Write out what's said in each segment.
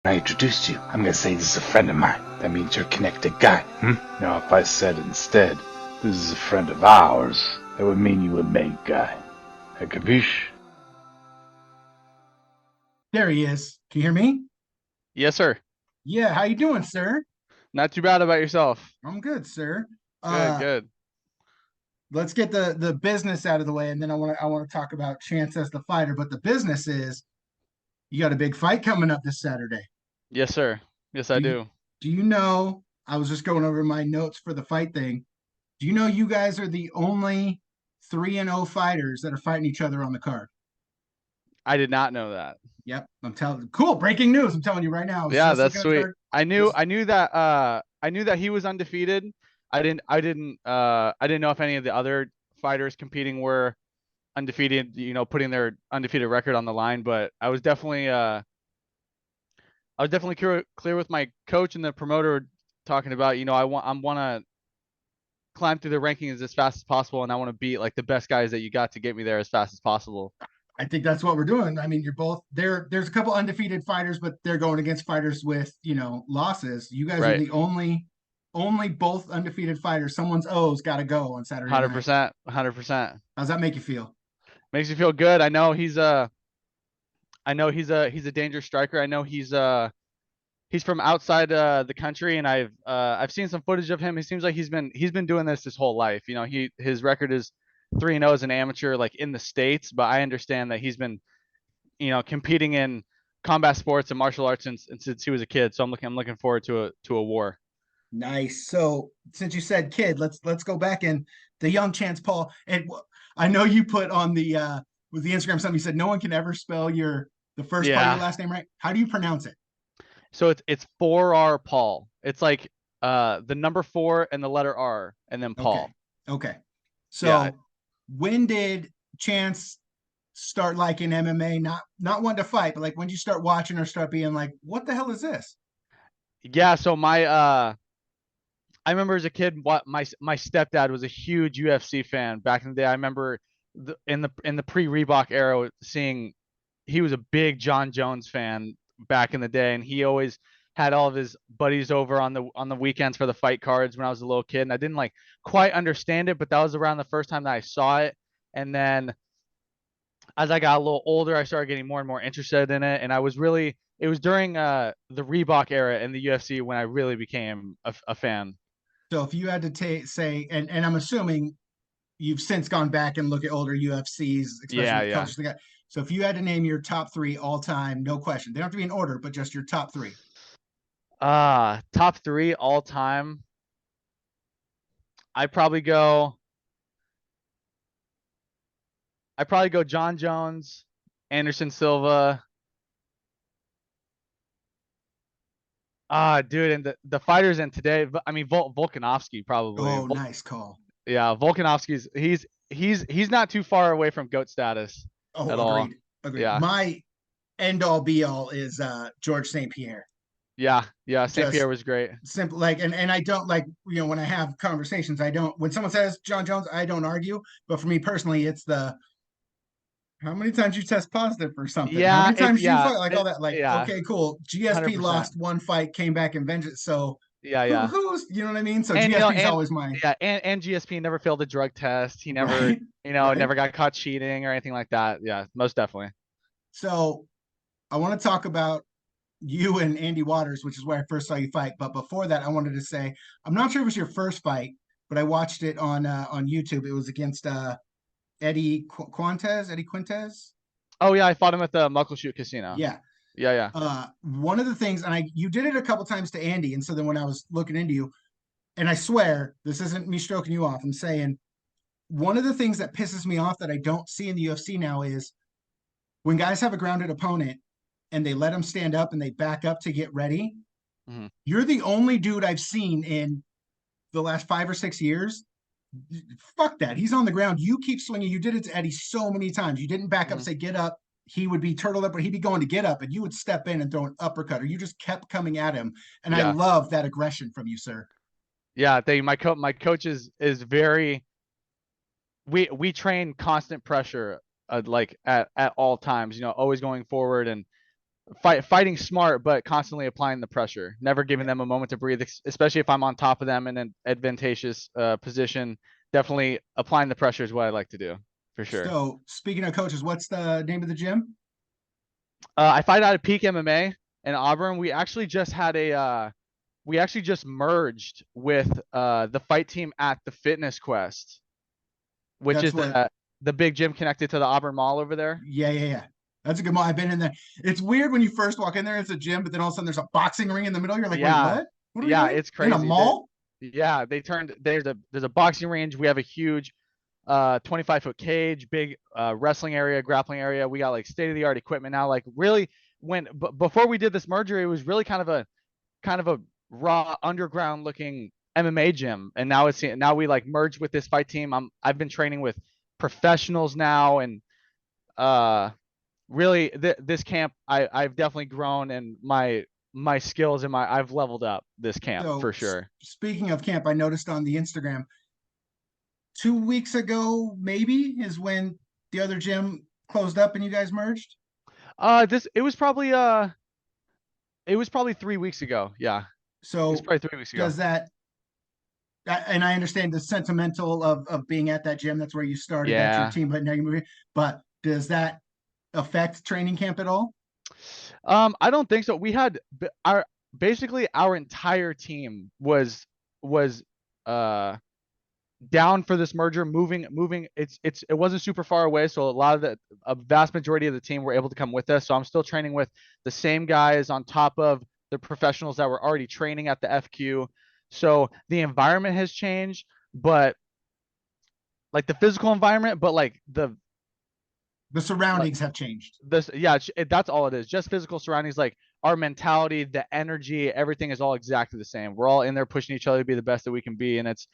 I introduced you, I'm gonna say this is a friend of mine. That means you're a connected guy. Now, if I said instead, this is a friend of ours, that would mean you a main guy. A capiche? There he is. Can you hear me? Yes, sir. Yeah, how you doing, sir? Not too bad about yourself. I'm good, sir. Good, Uh, good. let's get the business out of the way, and then I want to talk about Chance as the fighter. But the business is you got a big fight coming up this Saturday. Yes, sir. Yes, I Do you do. do you know? I was just going over my notes for the fight thing. Do you know you guys are the only 3-0 fighters that are fighting each other on the card? I did not know that. Yep, I'm telling. Cool, breaking news! I'm telling you right now. I was Yeah, just that's looking at the sweet. card. I knew Just I knew that I knew that he was undefeated. I didn't know if any of the other fighters competing were undefeated, putting their undefeated record on the line, but I was definitely clear with my coach and the promoter talking about, I want to climb through the rankings as fast as possible, and I want to beat like the best guys that you got to get me there as fast as possible. I think that's what we're doing. I mean, you're both there. There's a couple undefeated fighters, but they're going against fighters with, losses. You guys are Right. the only both undefeated fighters. Someone's O's got to go on Saturday night. 100%, 100%. How's that make you feel? Makes me feel good. I know he's a dangerous striker. I know he's from outside the country, and I've seen some footage of him. He seems like he's been doing this his whole life. His record is 3-0 as an amateur, like in the States, but I understand that he's been competing in combat sports and martial arts since he was a kid. So I'm looking forward to a war. Nice. So since you said kid, let's go back in the young Chance Paul. And I know you put on the with the Instagram something you said no one can ever spell the first part of your Yeah. last name right. How do you pronounce it? So it's Forrar-Paul. It's like the number four and the letter R and then Okay. Paul. Okay. Yeah. So when did Chance start liking MMA? Not wanting to fight, but like when did you start watching or start being like, what the hell is this? Yeah. So I remember as a kid, what my stepdad was a huge UFC fan back in the day. I remember in the pre-Reebok era, seeing he was a big John Jones fan back in the day, and he always had all of his buddies over on the weekends for the fight cards when I was a little kid, and I didn't like quite understand it, but that was around the first time that I saw it, and then as I got a little older, I started getting more and more interested in it, and it was during the Reebok era in the UFC when I really became a fan. So if you had to say, and I'm assuming you've since gone back and look at older UFCs, especially Yeah, with yeah. coaches. So if you had to name your top three all time, no question, they don't have to be in order, but just your top three. Top three all time. I probably go. I probably go John Jones, Anderson Silva. Dude, and the fighters in today. I mean, Volkanovski probably. Oh, nice call. Yeah, Volkanovski's he's not too far away from goat status Oh, at all. agreed. Agreed. Yeah, My end all be all is George St. Pierre. yeah, yeah. St. Just Pierre was great. simple like and I don't like when I have conversations I don't when someone says John Jones I don't argue, but for me personally it's the how many times you test positive for something, how Yeah, many times you yeah, fight, like all that, like yeah, okay cool, GSP 100%. lost one fight, came back and vengeance, so Yeah, yeah. who's what I mean, so And GSP is always my and GSP never failed a drug test. He never, right, right. never got caught cheating or anything like that. Yeah, most definitely. So I want to talk about you and Andy Waters, which is where I first saw you fight. But before that, I wanted to say I'm not sure it was your first fight, but I watched it on YouTube. It was against Eddie Quintez. Oh yeah, I fought him at the Muckleshoot Casino. Yeah. Yeah, yeah. One of the things, and you did it a couple times to Andy, and so then when I was looking into you, and I swear this isn't me stroking you off, I'm saying one of the things that pisses me off that I don't see in the UFC now is when guys have a grounded opponent and they let them stand up and they back up to get ready. Hmm. You're the only dude I've seen in the last 5 or 6 years. Fuck that. He's on the ground. You keep swinging. You did it to Eddie so many times. You didn't back up, Hmm. say, get up. He would be turtled up, but he'd be going to get up, and you would step in and throw an uppercut, or you just kept coming at him. And I Yeah, love that aggression from you, sir. yeah. My coach is very. We train constant pressure, like at all times. Always going forward, and fighting smart, but constantly applying the pressure, never giving them a moment to breathe, especially if I'm on top of them in an advantageous position. Definitely applying the pressure is what I like to do for sure. So speaking of coaches, what's the name of the gym? I fight out of Peak MMA in Auburn. We actually just merged with the fight team at the Fitness Quest, which That's is what. the big gym connected to the Auburn Mall over there. Yeah. That's a good one. I've been in there. It's weird when you first walk in there. It's a gym, but then all of a sudden there's a boxing ring in the middle. You're like, wait, Yeah, what? What are we yeah, doing it's in a crazy. mall? Yeah, they turned there's a boxing range. We have a huge 25-foot cage, big wrestling area, grappling area. We got like state of the art equipment now. Like really, before we did this merger, it was really kind of a raw underground looking MMA gym, and now we like merged with this fight team. I've been training with professionals now, and uh really this camp I've definitely grown, and my skills and I've leveled up this camp So for sure. speaking of camp, I noticed on the Instagram 2 weeks ago, maybe is when the other gym closed up and you guys merged. This it was probably 3 weeks ago. Yeah, it's So probably 3 weeks ago. does that, and I understand the sentimental of being at that gym. That's where you started. That's your Yeah. team, but now you're moving. But does that affect training camp at all? I don't think so. We had our basically our entire team was uh down for this merger, moving. It wasn't super far away, so a vast majority of the team were able to come with us. So I'm still training with the same guys on top of the professionals that were already training at the FQ. So the environment has changed, but like the physical environment, but like The surroundings have changed. this yeah, that's all it is. Just physical surroundings, like our mentality, the energy, everything is all exactly the same. We're all in there pushing each other to be the best that we can be, and it's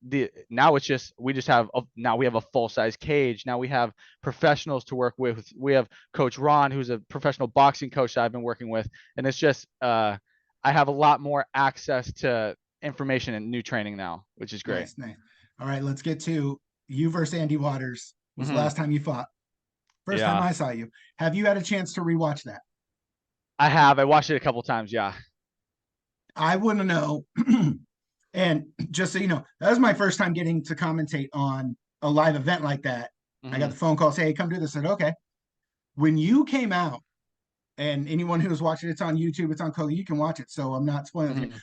the now it's just we just have now we have a full size cage. Now we have professionals to work with. We have Coach Ron, who's a professional boxing coach that I've been working with, and it's just I have a lot more access to information and new training now, which is great. Nice. All right, let's get to you versus Andy Waters. Was the Hmm. last time you fought? First time Yeah, I saw you. Have you had a chance to rewatch that? I have. I watched it a couple times. Yeah. I want to know. And just so you know, that was my first time getting to commentate on a live event like that. I got Hmm. the phone call, say, hey, come do this. I said, okay. When you came out, and anyone who's watching it's on YouTube, it's on Coga, you can watch it. So I'm not spoiling it. Hmm.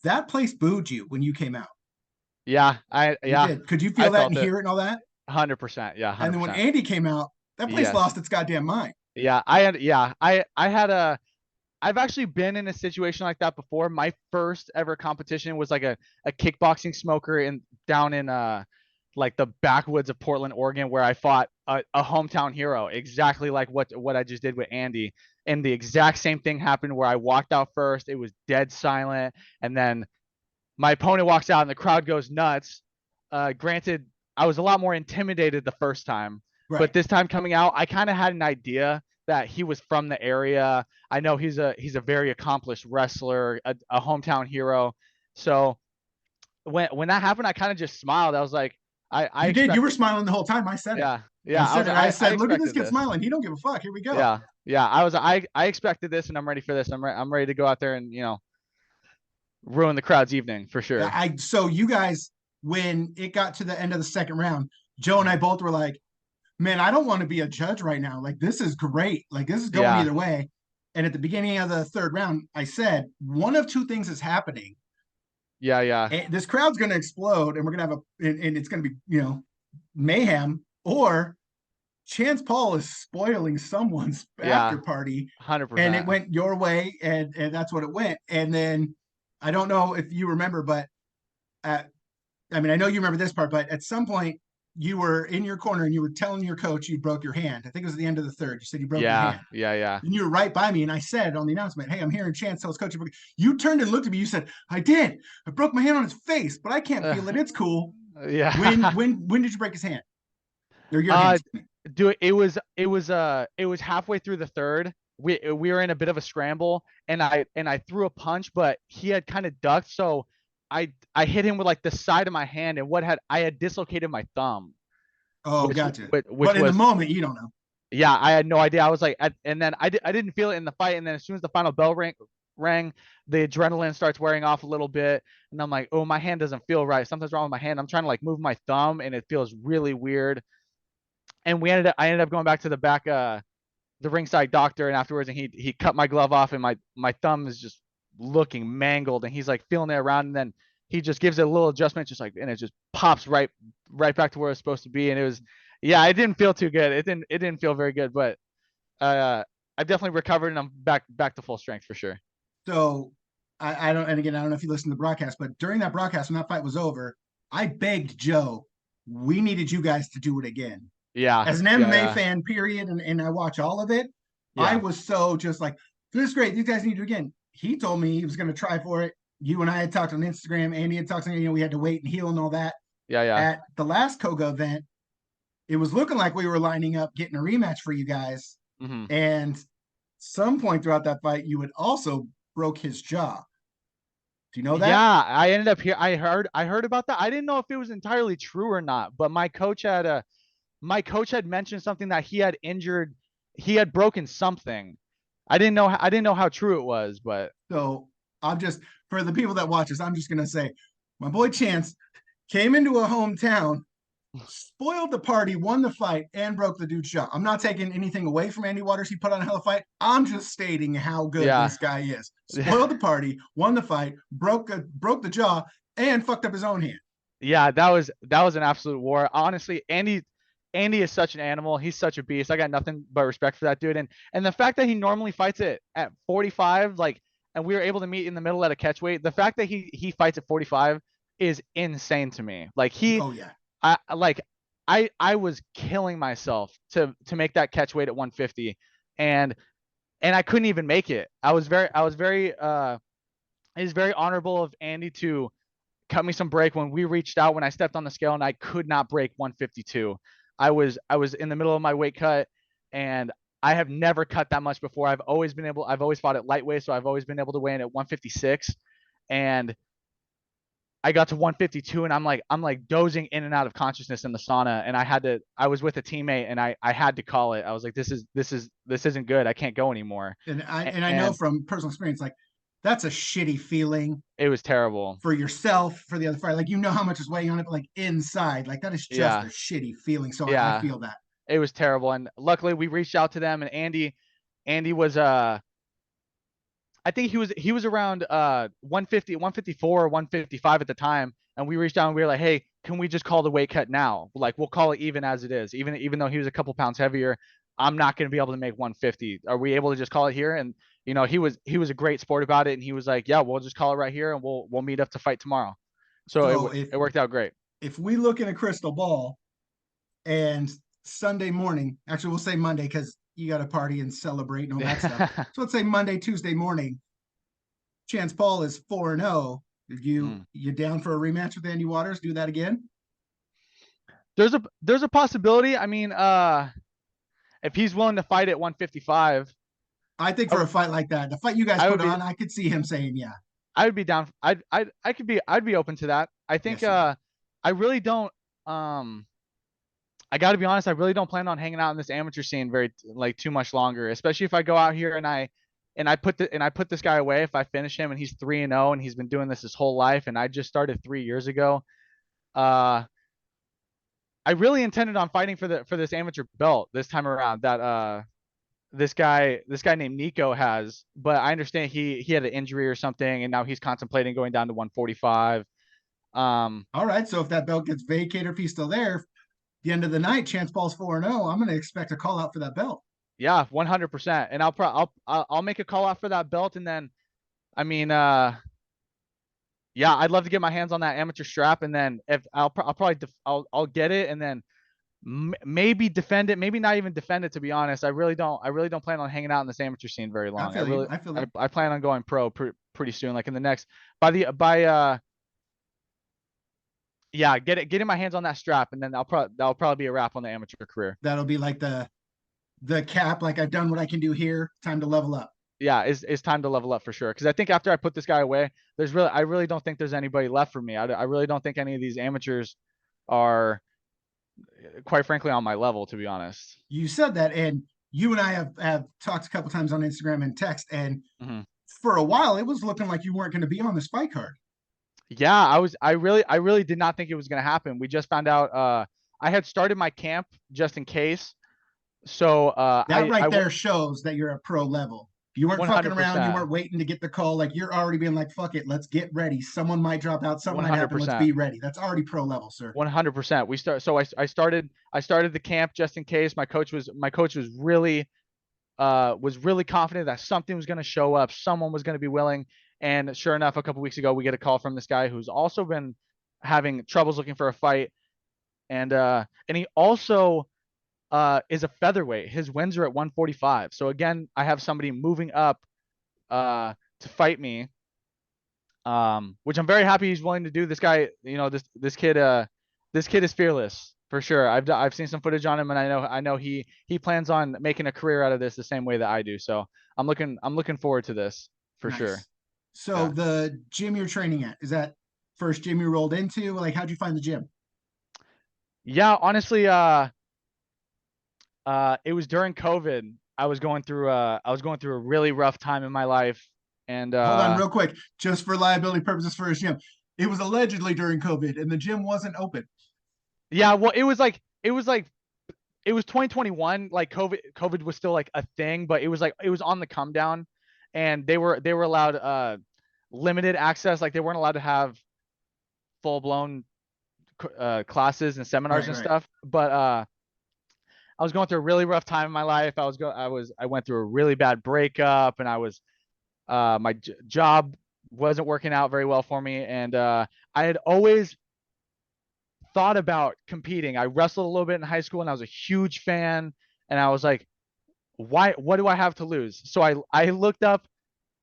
That place booed you when you came out. Yeah, It did. Could you I feel that and felt it. hear it and all that? 100%. Yeah, And then when 100%. Andy came out, that place Yes. lost its goddamn mind. I had I've actually been in a situation like that before. My first ever competition was like a kickboxing smoker in down in like the backwoods of Portland, Oregon, where I fought a hometown hero, exactly like what I just did with Andy. And the exact same thing happened where I walked out first. It was dead silent, and then my opponent walks out and the crowd goes nuts. Granted, I was a lot more intimidated the first time, but Right. this time coming out, I kind of had an idea that he was from the area. I know he's a very accomplished wrestler, a hometown hero. So when that happened, I kind of just smiled. I was like, I You did. You were expected, smiling the whole time. I said it. yeah, I yeah. said it. I I said, look at this expected kid this. smiling. He don't give a fuck. Here we go. Yeah. I expected this, and I'm ready for this. I'm ready to go out there and ruin the crowd's evening for sure. So you guys, when it got to the end of the second round, Joe and I both were like, man, I don't want to be a judge right now. Like, this is great. Like, this is going Yeah, either way. And at the beginning of the third round, I said, one of two things is happening. yeah. And this crowd's going to explode, and we're going to have and it's going to be, mayhem, or Chance Paul is spoiling someone's after Yeah, party, and it 100%. went your way, and that's what it went. And then I don't know if you remember, but at, I mean, I know you remember this part, but at some point you were in your corner and you were telling your coach you broke your hand. I think it was at the end of the third. You said you broke your hand. Yeah. And you were right by me, and I said on the announcement, "Hey, I'm hearing Chance tell his coach." You turned and looked at me. You said, "I did. I broke my hand on his face, but I can't feel it. It's cool." Yeah. When did you break his hand or your Uh, hand? dude, it was halfway through the third. We were in a bit of a scramble, and I threw a punch, but he had kind of ducked, so I hit him with like the side of my hand, and I had dislocated my thumb, Oh, gotcha. which But in the was moment, you don't know. Yeah, I had no idea. I was like, and then I didn't feel it in the fight. And then as soon as the final bell rang, the adrenaline starts wearing off a little bit. And I'm like, oh, my hand doesn't feel right. Something's wrong with my hand. I'm trying to like move my thumb and it feels really weird. And I ended up going back to the ringside doctor and afterwards, and he cut my glove off and my thumb is just looking mangled. And he's like feeling it around and then he just gives it a little adjustment, just like, and it just pops right back to where it's supposed to be. And it was, yeah, it didn't feel too good. It didn't feel very good, but I've definitely recovered and I'm back to full strength for sure. So I don't, and again, I don't know if you listened to the broadcast, but during that broadcast, when that fight was over, I begged Joe, we needed you guys to do it again. Yeah, As an yeah, MMA yeah, fan, period, and I watch all of it, I yeah, was so just like, this is great. These guys need to do it again. He told me he was going to try for it. You and I had talked on Instagram. Andy had talked to me, we had to wait and heal and all that. yeah, yeah. At the last Koga event, it was looking like we were lining up getting a rematch for you guys. Hmm. And some point throughout that fight, you had also broke his jaw. Do you know that? Yeah, I ended up here. I heard about that. I didn't know if it was entirely true or not, but my coach had mentioned something that he had broken something. I didn't know how true it was, but So I'm just, for the people that watch us, I'm just going to say my boy Chance came into a hometown, spoiled the party, won the fight, and broke the dude's jaw. I'm not taking anything away from Andy Waters. He put on a hell of a fight. I'm just stating how good yeah. this guy is. Spoiled the party, won the fight, broke the jaw, and fucked up his own hand. Yeah, that was an absolute war. Honestly, Andy is such an animal. He's such a beast. I got nothing but respect for that dude. And the fact that he normally fights it at 45, like, and we were able to meet in the middle at a catch weight. The fact that he fights at 45 is insane to me. Like Oh yeah. like I was killing myself to make that catch weight at 150, and I couldn't even make it. I was very it is very honorable of Andy to cut me some break when we reached out when I stepped on the scale and I could not break 152. I was in the middle of my weight cut and I have never cut that much before. I've always fought at lightweight, so I've always been able to weigh in at 156 and I got to 152 and I'm like dozing in and out of consciousness in the sauna and I was with a teammate and I had to call it. I was like this isn't good. I can't go anymore. And I know And from personal experience, like that's a shitty feeling it was terrible. for yourself, for the other fighter. Like you know how much is weighing on it, but like inside, like that is just a Yeah. shitty feeling. So I Yeah. feel that. It was terrible. And luckily we reached out to them and Andy was I think he was around 150, 154 or 155 at the time. And we reached out and we were like, hey, can we just call the weight cut now? Like we'll call it even as it is. Even though he was a couple pounds heavier, I'm not going to be able to make 150. Are we able to just call it here? And he was a great sport about it and he was like, yeah, we'll just call it right here and we'll meet up to fight tomorrow. So So it worked out great. if we look in a crystal ball and Sunday morning, actually we'll say Monday because you got to party and celebrate and all that stuff. So let's say Monday, Tuesday morning, Chance Paul is 4-0. Mm. You down for a rematch with Andy Waters? Do that again? There's a possibility. I mean, if he's willing to fight at 155, I think I, for a fight like that, the fight you guys I put would be on, I could see him saying, yeah. I would be down. I'd be open to that. I think Yes, you would. I really don't I got to be honest, I really don't plan on hanging out in this amateur scene very like too much longer, especially if I go out here and I put this guy away if I finish him and he's 3-0 and he's been doing this his whole life and I just started 3 years ago. Uh I really intended on fighting for this amateur belt this time around that this guy named Nico has, but I understand he had an injury or something and now he's contemplating going down to 145. All right. So if that belt gets vacated, if he's still there, the end of the night, Chance Paul's 4-0. I'm going to expect a call out for that belt. Yeah, 100%. And I'll make a call out for that belt and then I mean yeah, I'd love to get my hands on that amateur strap and then if I'll probably I'll get it and then maybe defend it, maybe not even defend it to be honest. I really don't plan on hanging out in this amateur scene very I long. feel you. I feel that. I plan on going pro pretty soon like in the next by yeah, getting my hands on that strap and then that'll probably be a wrap on the amateur career. That'll be like the cap. Like I've done what I can do here. Time to level up. Yeah, it's time to level up for sure. Because I think after I put this guy away, I really don't think there's anybody left for me. I really don't think any of these amateurs are quite frankly, on my level, to be honest. You said that, and you and I have talked a couple times on Instagram and text, and Mhm. for a while it was looking like you weren't going to be on this fight card. Yeah, I really did not think it was gonna happen. We just found out. I had started my camp just in case. So That I right there shows that you're at pro level. You weren't fucking around. You 100%, weren't waiting to get the call. Like you're already being like, fuck it, let's get ready. Someone might drop out. Something might happen. Let's 100%, be ready. That's already pro level, sir. 100%. We start. So I started the camp just in case. My coach was really confident that something was going to show up. Someone was going to be willing. And sure enough, a couple weeks ago, we get a call from this guy who's also been having troubles looking for a fight, and he also is a featherweight. His wins are at 145. So again, I have somebody moving up to fight me, which I'm very happy he's willing to do. This guy, this kid is fearless for sure. I've seen some footage on him, and I know he plans on making a career out of this the same way that I do. So I'm looking forward to this for sure. So Yeah. the gym you're training at, is that first gym you rolled into? Like, how'd you find the gym? Yeah, honestly, it was during COVID. I was going through a really rough time in my life, and Hold on real quick, just for liability purposes for his gym. It was allegedly during COVID and the gym wasn't open. yeah, well, it was 2021. Like COVID was still like a thing, but it was on the come down, and they were allowed limited access. Like they weren't allowed to have full blown classes and seminars and Right. stuff. But I was going through a really rough time in my life. I went through a really bad breakup, and my job wasn't working out very well for me, and I had always thought about competing. I wrestled a little bit in high school, and I was a huge fan, and I was like, why? What do I have to lose? So I looked up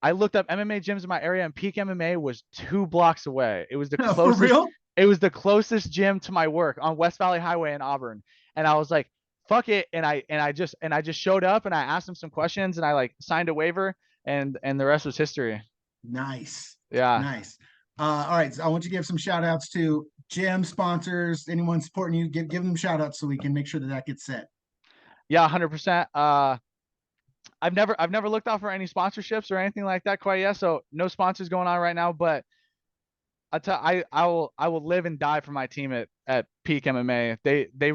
MMA gyms in my area, and Peak MMA was 2 blocks away. It was the For closest. real? It was the closest gym to my work on West Valley Highway in Auburn, and I was like, "Fuck it!" And I just showed up, and I asked him some questions, and I like signed a waiver, and the rest was history. Nice. Yeah, Nice. All right. So I want you to give some shout outs to gym sponsors, anyone supporting you. Give them shout outs so we can make sure that gets set. yeah, 100%. I've never looked out for any sponsorships or anything like that quite yet, so no sponsors going on right now. But I will live and die for my team at Peak MMA. They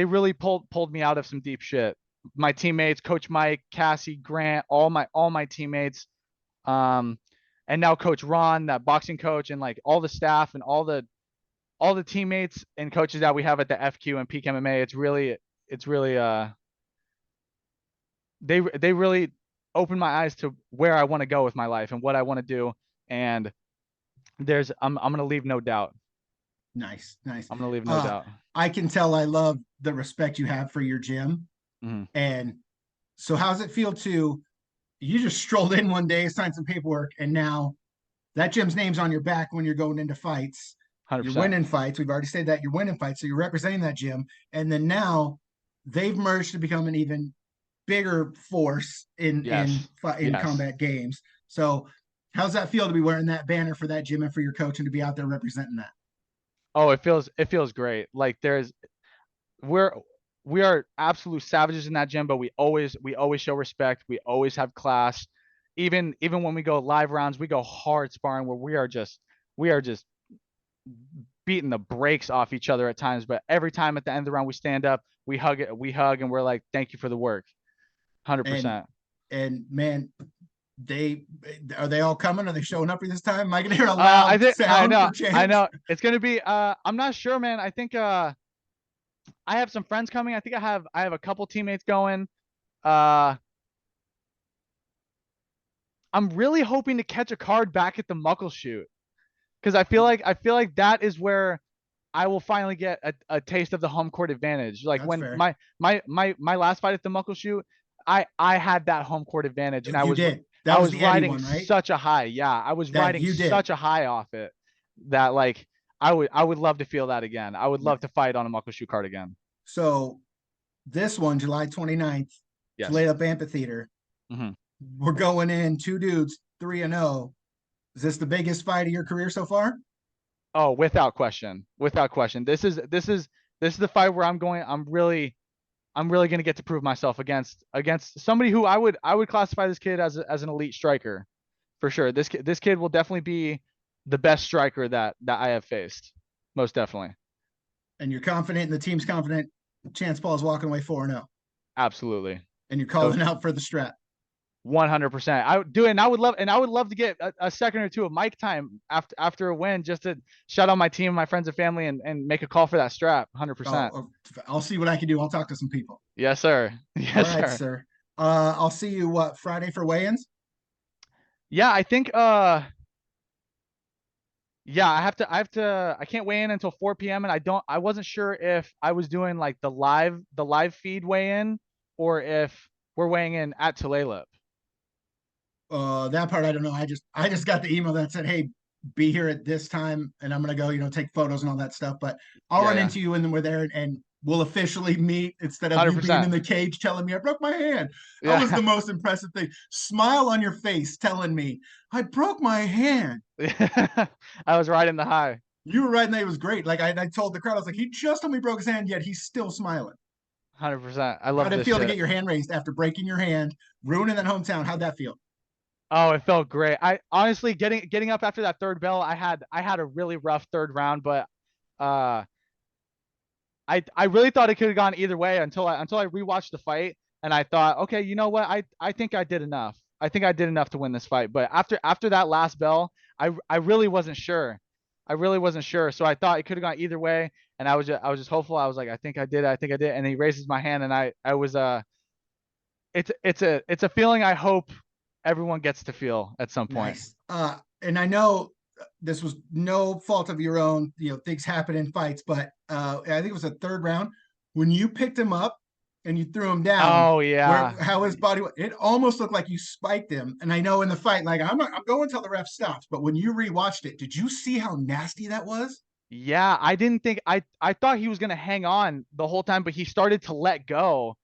really pulled me out of some deep shit. My teammates, Coach Mike, Cassie, Grant, all my teammates, and now Coach Ron, that boxing coach, and like all the staff and all the teammates and coaches that we have at the FQ and Peak MMA. It's really they really opened my eyes to where I want to go with my life and what I want to do. And I'm gonna leave no doubt. Nice. I'm gonna leave no doubt. I can tell I love the respect you have for your gym. Mhm. And so how's it feel to you just strolled in one day, signed some paperwork, and now that gym's name's on your back when you're going into fights. You're 100%. winning fights. We've already said that you're winning fights. So you're representing that gym. And then now they've merged to become an even bigger force in Yes. Yes. combat games. So how's that feel to be wearing that banner for that gym and for your coach and to be out there representing that? Oh, it feels great. Like we're we are absolute savages in that gym, but we always show respect. We always have class. Even when we go live rounds, we go hard sparring where we are just beating the brakes off each other at times. But every time at the end of the round, we stand up, we hug and we're like, thank you for the work. 100%. And man, are they all coming? Are they showing up for this time? Am I gonna hear a loud sound for Chance? I know. It's gonna be I'm not sure, man. I think I have some friends coming. I think I have a couple teammates going. I'm really hoping to catch a card back at the Muckleshoot, because I feel like that is where I will finally get a taste of the home court advantage. Like That's when fair. my last fight at the Muckleshoot, I had that home court advantage, and I was the Eddie riding one, right? such a high. Yeah, I was That riding you did. such a high off it that like I would love to feel that again. I would love to fight on a Muckleshoot card again. So this one, July 29th, Yes. Laid Up Amphitheater. Mhm. We're going in 2 dudes, 3-0. Is this the biggest fight of your career so far? Oh, without question, without question. This is the fight where I'm really going to get to prove myself against somebody who I would classify this kid as an elite striker for sure. This kid will definitely be the best striker that I have faced, most definitely. And you're confident, and the team's confident. Chance Paul is walking away 4-0, Absolutely. and you're No, calling out for the strap. 100%. I would do it, and I would love to get a second or two of mic time after a win, just to shout out my team, my friends and family, and make a call for that strap. 100%. I'll see what I can do. I'll talk to some people. Yes, sir. All Yes, right, sir. sir. I'll see you Friday for weigh-ins? Yeah, I think yeah, I can't weigh in until 4 p.m. and I wasn't sure if I was doing like the live feed weigh in, or if we're weighing in at Tulalip. That part I don't know. I just got the email that said, "Hey, be here at this time," and I'm gonna go, take photos and all that stuff. But I'll Yeah, run yeah. into you, and then we're there, and we'll officially meet instead of you being 100%. in the cage telling me I broke my hand. That was Yeah. the most impressive thing. Smile on your face, telling me I broke my hand. I was riding the high. You were right, and that was great. Like I told the crowd, I was like, he just told me he broke his hand, yet he's still smiling. 100%. I How'd love it this feel to get shit. your hand raised after breaking your hand, ruining that hometown? How'd that feel? Oh, it felt great. I honestly, getting up after that third bell, I had a really rough third round, but uh I really thought it could have gone either way until I rewatched the fight, and I thought, okay, you know what? I think I did enough. I think I did enough to win this fight. But after that last bell, I really wasn't sure. I really wasn't sure. So I thought it could have gone either way, and I was just hopeful. I was like, I think I did. I think I did. And he raises my hand, and I was it's a feeling I hope everyone gets to feel at some point. Nice. And I know this was no fault of your own. Things happen in fights, but I think it was a third round when you picked him up and you threw him down. Oh Where yeah. how his body, it almost looked like you spiked him. And I know in the fight, like I'm going until the ref stops. But when you rewatched it, did you see how nasty that was? Yeah, I didn't think I thought he was gonna hang on the whole time, but he started to let go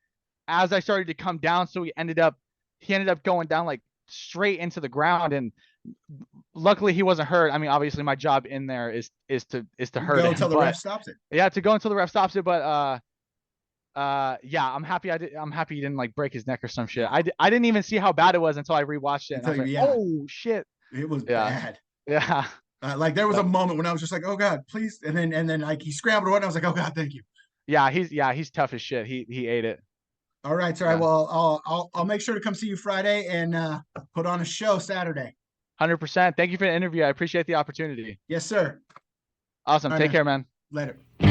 as I started to come down. So he ended up going down like straight into the ground, and luckily he wasn't hurt. I mean, obviously my job in there is to You hurt go him, until the ref but stops it. yeah, to go until the ref stops it. But yeah, I'm happy he didn't like break his neck or some shit. I didn't even see how bad it was until I rewatched it, and I Until was you, like, yeah, oh shit. it was Yeah, bad. yeah. Like there was a But moment when I was just like, "Oh God, please!" And then like he scrambled away, and I was like, "Oh God, thank you." yeah, he's tough as shit. He ate it. All right, sir. Yeah. Well, I'll make sure to come see you Friday and put on a show Saturday. 100%. Thank you for the interview. I appreciate the opportunity. Yes, sir. Awesome. All right, Take man. care, man. Later.